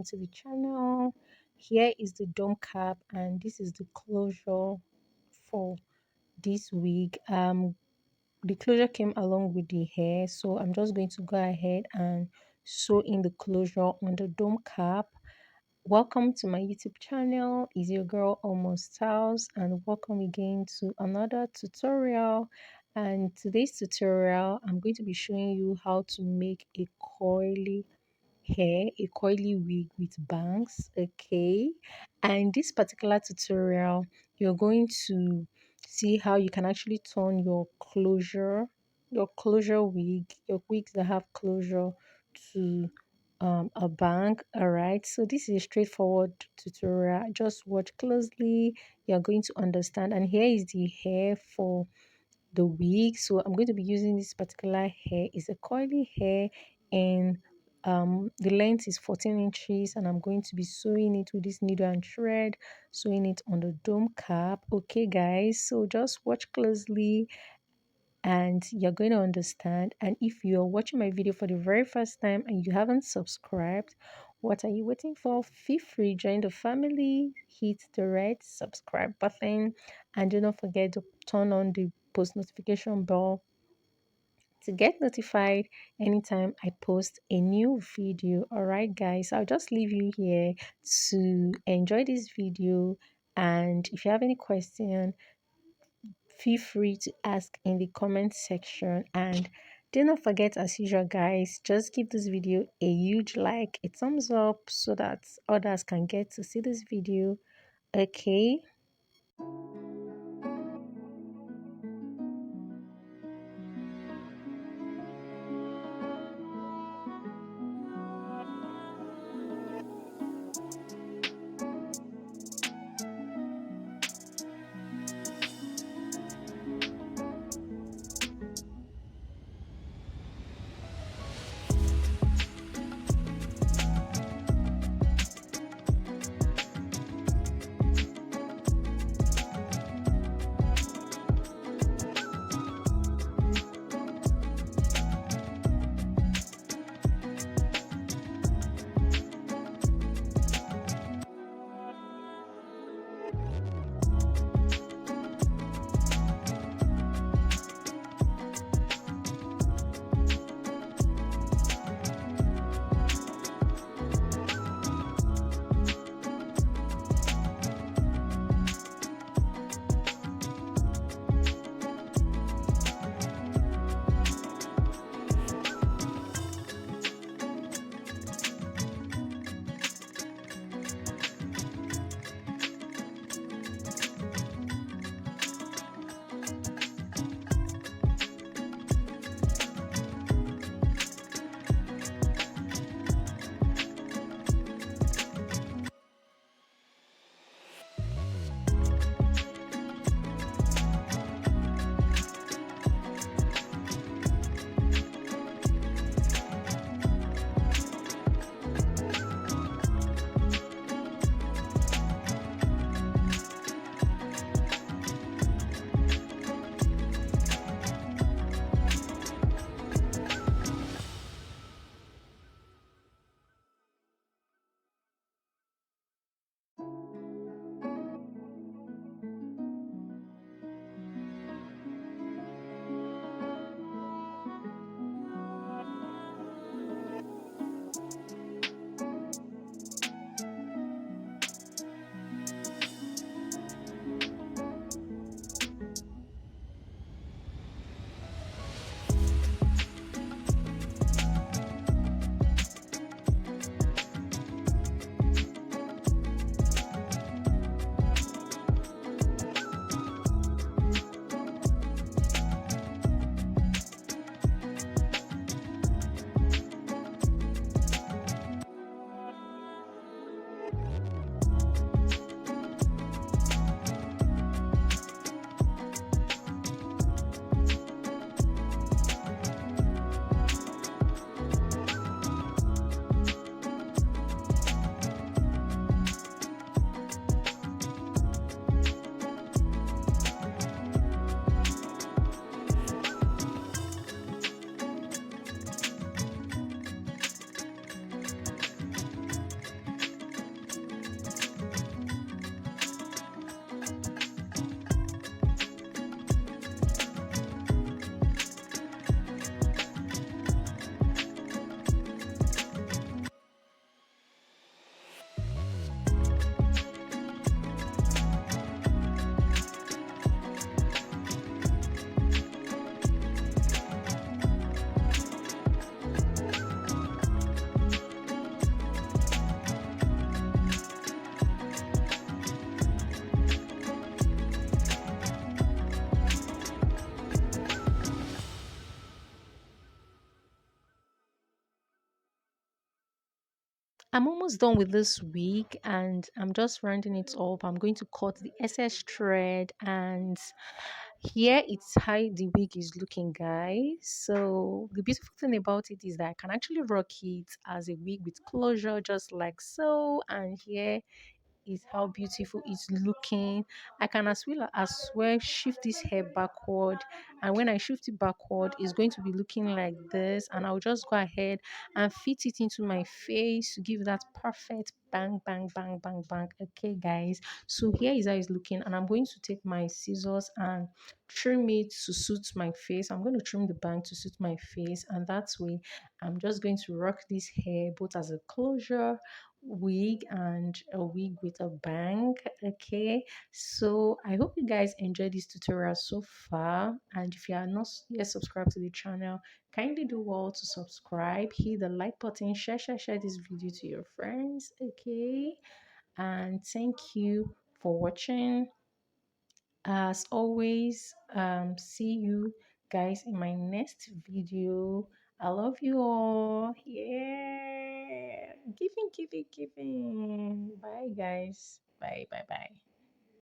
welcome to the channel. Here is the dome cap, and this is the closure for this wig. The closure came along with the hair, so I'm just going to go ahead and sew in the closure on the dome cap. Welcome to my YouTube channel. Is your girl Almost Styles, and welcome again to another tutorial. And today's tutorial, I'm going to be showing you how to make a coily wig with bangs. Okay, and this particular tutorial, you're going to see how you can actually turn your closure wig, your wigs that have closure, to a bang. All right, so this is a straightforward tutorial. Just watch closely, you're going to understand. And here is the hair for the wig. So I'm going to be using this particular hair. It's a coily hair, and the length is 14 inches, and I'm going to be sewing it with this needle and thread, sewing it on the dome cap. Okay guys, so just watch closely and you're going to understand. And if you're watching my video for the very first time and you haven't subscribed, what are you waiting for? Feel free, join the family, hit the red subscribe button, and do not forget to turn on the post notification bell to get notified anytime I post a new video. All right guys, I'll just leave you here to enjoy this video, and if you have any question, feel free to ask in the comment section. And do not forget, as usual guys, just give this video a huge like, a thumbs up, so that others can get to see this video. Okay, I'm almost done with this wig and I'm just rounding it up. I'm going to cut the excess thread, and here it's how the wig is looking, guys. So the beautiful thing about it is that I can actually rock it as a wig with closure just like so, and here is how beautiful it's looking. I can as well shift this hair backward, and when I shift it backward, it's going to be looking like this, and I'll just go ahead and fit it into my face to give that perfect bang bang bang bang bang. Okay, guys, so here is how it's looking, and I'm going to take my scissors and trim it to suit my face. I'm going to trim the bang to suit my face, and that's way I'm just going to rock this hair both as a closure wig and a wig with a bang. Okay, so I hope you guys enjoyed this tutorial so far, and if you are not yet subscribed to the channel, kindly do well to subscribe, hit the like button, share this video to your friends. Okay, and thank you for watching. As always, see you guys in my next video. I love you all. Yeah, giving. Bye, guys. Bye.